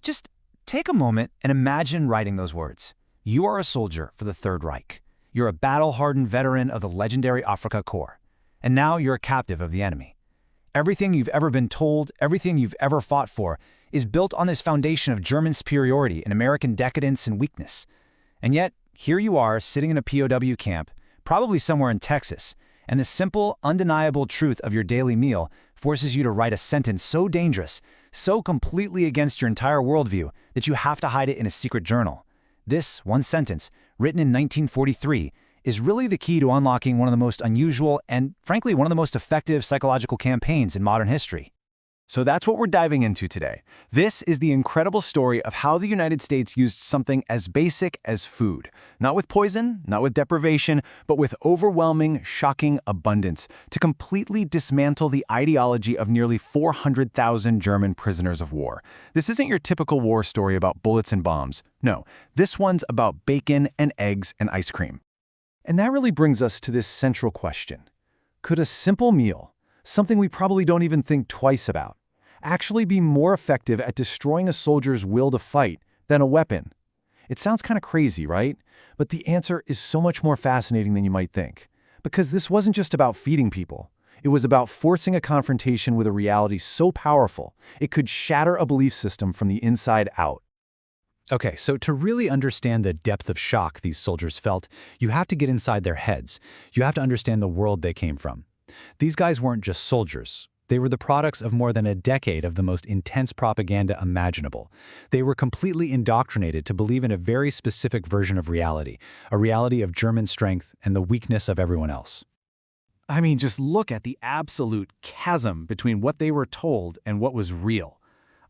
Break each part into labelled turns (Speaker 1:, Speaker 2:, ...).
Speaker 1: Just take a moment and imagine writing those words. You are a soldier for the Third Reich. You're a battle-hardened veteran of the legendary Afrika Korps. And now you're a captive of the enemy. Everything you've ever been told, everything you've ever fought for, is built on this foundation of German superiority and American decadence and weakness. And yet, here you are sitting in a POW camp, probably somewhere in Texas, and the simple, undeniable truth of your daily meal forces you to write a sentence so dangerous, so completely against your entire worldview, that you have to hide it in a secret journal. This one sentence, written in 1943, is really the key to unlocking one of the most unusual and, frankly, one of the most effective psychological campaigns in modern history. So that's what we're diving into today. This is the incredible story of how the United States used something as basic as food, not with poison, not with deprivation, but with overwhelming, shocking abundance, to completely dismantle the ideology of nearly 400,000 German prisoners of war. This isn't your typical war story about bullets and bombs. No, this one's about bacon and eggs and ice cream. And that really brings us to this central question. Could a simple meal, something we probably don't even think twice about, actually be more effective at destroying a soldier's will to fight than a weapon? It sounds kind of crazy, right? But the answer is so much more fascinating than you might think. Because this wasn't just about feeding people. It was about forcing a confrontation with a reality so powerful, it could shatter a belief system from the inside out. Okay, so to really understand the depth of shock these soldiers felt, you have to get inside their heads. You have to understand the world they came from. These guys weren't just soldiers. They were the products of more than a decade of the most intense propaganda imaginable. They were completely indoctrinated to believe in a very specific version of reality, a reality of German strength and the weakness of everyone else. I mean, just look at the absolute chasm between what they were told and what was real.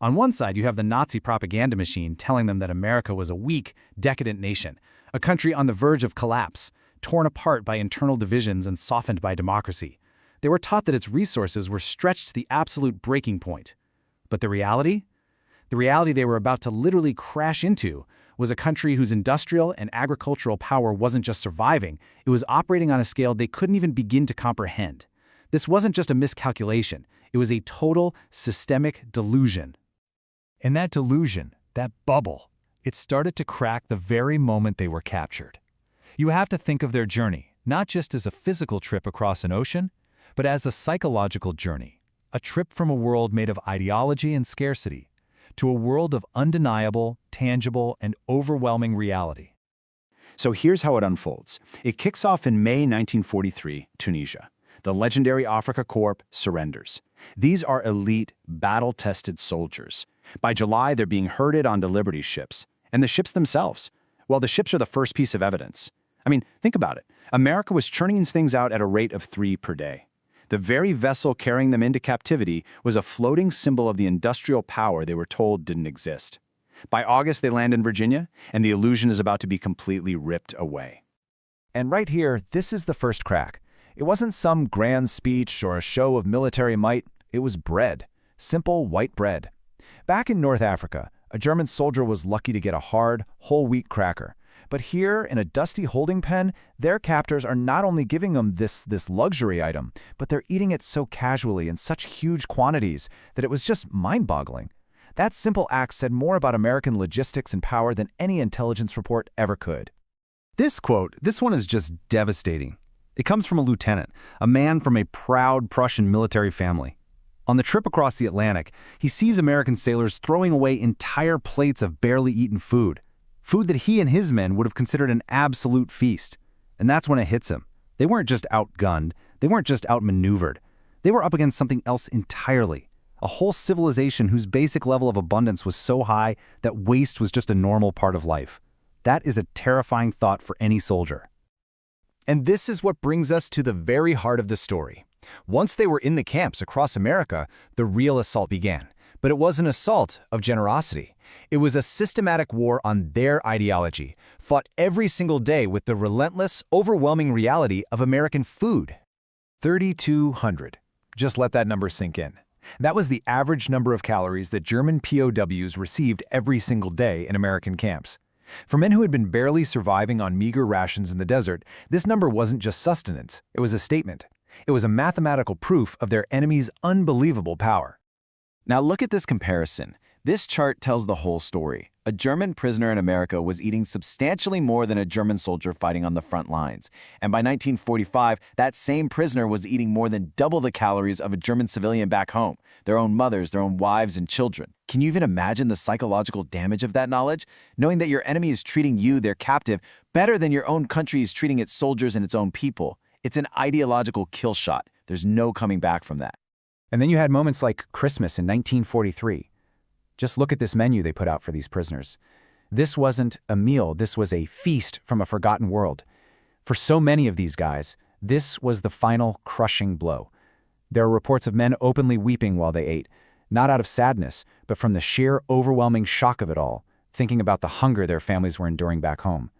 Speaker 1: On one side, you have the Nazi propaganda machine telling them that America was a weak, decadent nation, a country on the verge of collapse, torn apart by internal divisions and softened by democracy. They were taught that its resources were stretched to the absolute breaking point. But the reality? The reality they were about to literally crash into was a country whose industrial and agricultural power wasn't just surviving, it was operating on a scale they couldn't even begin to comprehend. This wasn't just a miscalculation, it was a total, systemic delusion. And that delusion, that bubble, it started to crack the very moment they were captured. You have to think of their journey, not just as a physical trip across an ocean, but as a psychological journey, a trip from a world made of ideology and scarcity to a world of undeniable, tangible, and overwhelming reality. So here's how it unfolds. It kicks off in May 1943, Tunisia. The legendary Afrika Korps surrenders. These are elite, battle-tested soldiers. By July, they're being herded onto Liberty ships. And the ships themselves, well, the ships are the first piece of evidence. I mean, think about it. America was churning these things out at a rate of 3 per day. The very vessel carrying them into captivity was a floating symbol of the industrial power they were told didn't exist. By August, they land in Virginia, and the illusion is about to be completely ripped away.
Speaker 2: And right here, this is the first crack. It wasn't some grand speech or a show of military might. It was bread. Simple white bread. Back in North Africa, a German soldier was lucky to get a hard, whole wheat cracker. But here, in a dusty holding pen, their captors are not only giving them this luxury item, but they're eating it so casually in such huge quantities that it was just mind-boggling. That simple act said more about American logistics and power than any intelligence report ever could.
Speaker 1: This quote, this one is just devastating. It comes from a lieutenant, a man from a proud Prussian military family. On the trip across the Atlantic, he sees American sailors throwing away entire plates of barely eaten food. Food that he and his men would have considered an absolute feast. And that's when it hits him. They weren't just outgunned. They weren't just outmaneuvered. They were up against something else entirely. A whole civilization whose basic level of abundance was so high that waste was just a normal part of life. That is a terrifying thought for any soldier. And this is what brings us to the very heart of the story. Once they were in the camps across America, the real assault began. But it was an assault of generosity. It was a systematic war on their ideology, fought every single day with the relentless, overwhelming reality of American food. 3,200. Just let that number sink in. That was the average number of calories that German POWs received every single day in American camps. For men who had been barely surviving on meager rations in the desert, this number wasn't just sustenance, it was a statement. It was a mathematical proof of their enemy's unbelievable power. Now look at this comparison.
Speaker 2: This chart tells the whole story. A German prisoner in America was eating substantially more than a German soldier fighting on the front lines. And by 1945, that same prisoner was eating more than double the calories of a German civilian back home, their own mothers, their own wives, and children. Can you even imagine the psychological damage of that knowledge? Knowing that your enemy is treating you, their captive, better than your own country is treating its soldiers and its own people. It's an ideological kill shot. There's no coming back from that.
Speaker 1: And then you had moments like Christmas in 1943. Just look at this menu they put out for these prisoners. This wasn't a meal, this was a feast from a forgotten world. For so many of these guys, this was the final crushing blow. There are reports of men openly weeping while they ate, not out of sadness, but from the sheer overwhelming shock of it all, thinking about the hunger their families were enduring back home.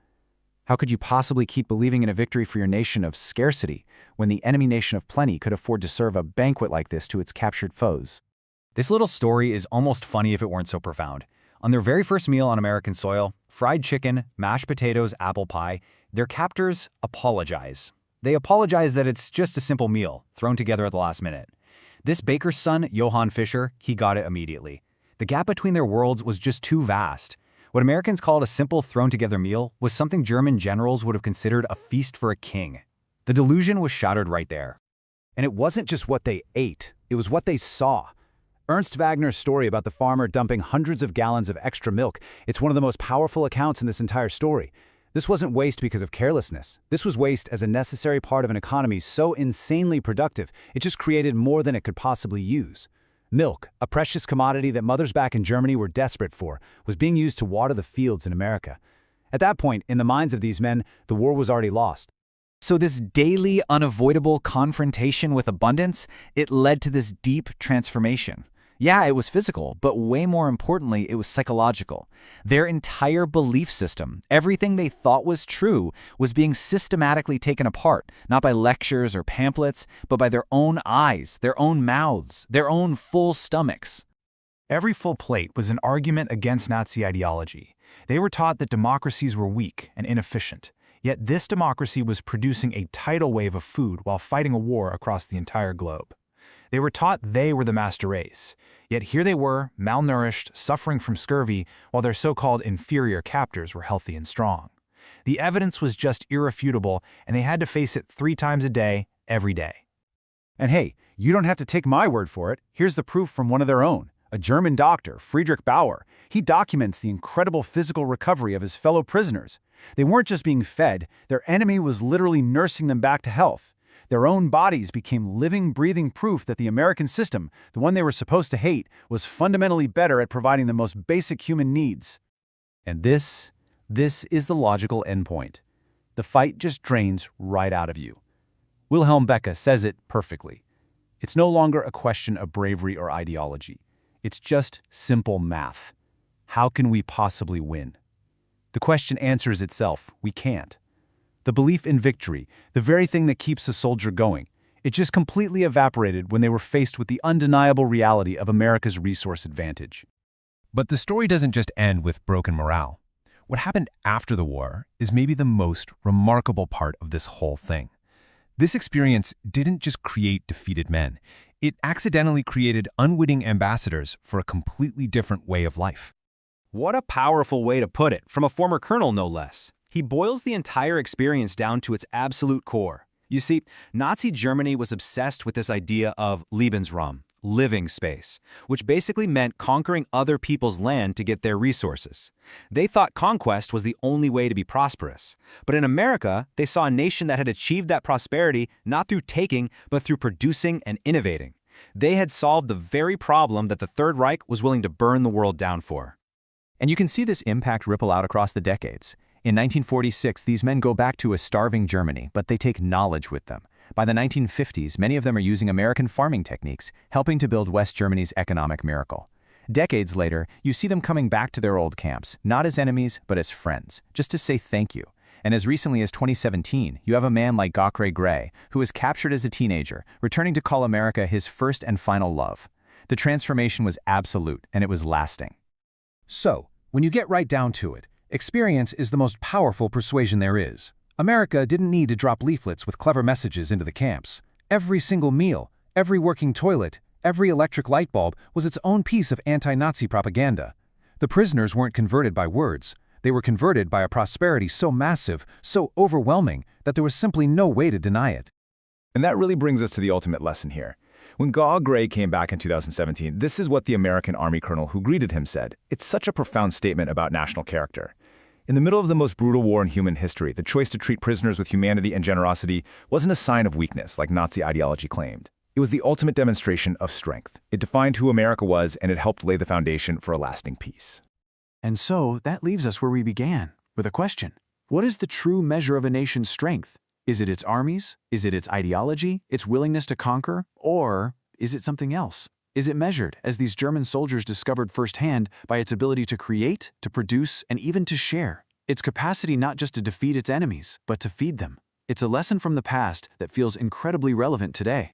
Speaker 1: How could you possibly keep believing in a victory for your nation of scarcity when the enemy nation of plenty could afford to serve a banquet like this to its captured foes? This little story is almost funny if it weren't so profound. On their very first meal on American soil, fried chicken, mashed potatoes, apple pie, their captors apologize. They apologize that it's just a simple meal, thrown together at the last minute. This baker's son, Johann Fischer, he got it immediately. The gap between their worlds was just too vast. What Americans called a simple thrown-together meal was something German generals would have considered a feast for a king. The delusion was shattered right there.
Speaker 3: And it wasn't just what they ate, it was what they saw. Ernst Wagner's story about the farmer dumping hundreds of gallons of extra milk, it's one of the most powerful accounts in this entire story. This wasn't waste because of carelessness. This was waste as a necessary part of an economy so insanely productive, it just created more than it could possibly use. Milk, a precious commodity that mothers back in Germany were desperate for, was being used to water the fields in America. At that point, in the minds of these men, the war was already lost.
Speaker 1: So this daily, unavoidable confrontation with abundance, it led to this deep transformation. Yeah, it was physical, but way more importantly, it was psychological. Their entire belief system, everything they thought was true, was being systematically taken apart, not by lectures or pamphlets, but by their own eyes, their own mouths, their own full stomachs.
Speaker 3: Every full plate was an argument against Nazi ideology. They were taught that democracies were weak and inefficient. Yet this democracy was producing a tidal wave of food while fighting a war across the entire globe. They were taught they were the master race, yet here they were, malnourished, suffering from scurvy, while their so-called inferior captors were healthy and strong. The evidence was just irrefutable, and they had to face it 3 times a day, every day. And hey, you don't have to take my word for it. Here's the proof from one of their own. A German doctor, Friedrich Bauer, he documents the incredible physical recovery of his fellow prisoners. They weren't just being fed, their enemy was literally nursing them back to health. Their own bodies became living, breathing proof that the American system, the one they were supposed to hate, was fundamentally better at providing the most basic human needs.
Speaker 1: And this is the logical endpoint. The fight just drains right out of you. Wilhelm Becker says it perfectly. It's no longer a question of bravery or ideology. It's just simple math. How can we possibly win? The question answers itself. We can't. The belief in victory, the very thing that keeps a soldier going, it just completely evaporated when they were faced with the undeniable reality of America's resource advantage.
Speaker 4: But the story doesn't just end with broken morale. What happened after the war is maybe the most remarkable part of this whole thing. This experience didn't just create defeated men. It accidentally created unwitting ambassadors for a completely different way of life.
Speaker 5: What a powerful way to put it, from a former colonel no less. He boils the entire experience down to its absolute core. You see, Nazi Germany was obsessed with this idea of Lebensraum, living space, which basically meant conquering other people's land to get their resources. They thought conquest was the only way to be prosperous. But in America, they saw a nation that had achieved that prosperity not through taking, but through producing and innovating. They had solved the very problem that the Third Reich was willing to burn the world down for.
Speaker 2: And you can see this impact ripple out across the decades. In 1946, these men go back to a starving Germany, but they take knowledge with them. By the 1950s, many of them are using American farming techniques, helping to build West Germany's economic miracle. Decades later, you see them coming back to their old camps, not as enemies, but as friends, just to say thank you. And as recently as 2017, you have a man like Gokray Gray, who was captured as a teenager, returning to call America his first and final love. The transformation was absolute, and it was lasting.
Speaker 4: So, when you get right down to it, experience is the most powerful persuasion there is. America didn't need to drop leaflets with clever messages into the camps. Every single meal, every working toilet,
Speaker 2: Every electric light bulb was its own piece of anti-Nazi propaganda. The prisoners weren't converted by words. They were converted by a prosperity so massive, so overwhelming, that there was simply no way to deny it.
Speaker 6: And that really brings us to the ultimate lesson here. When Gaw Gray came back in 2017, this is what the American Army colonel who greeted him said. It's such a profound statement about national character. In the middle of the most brutal war in human history, the choice to treat prisoners with humanity and generosity wasn't a sign of weakness like Nazi ideology claimed. It was the ultimate demonstration of strength. It defined who America was, and it helped lay the foundation for a lasting peace.
Speaker 5: And so that leaves us where we began, with a question. What is the true measure of a nation's strength? Is it its armies? Is it its ideology? Its willingness to conquer? Or is it something else? Is it measured, as these German soldiers discovered firsthand, by its ability to create, to produce, and even to share? Its capacity not just to defeat its enemies, but to feed them. It's a lesson from the past that feels incredibly relevant today.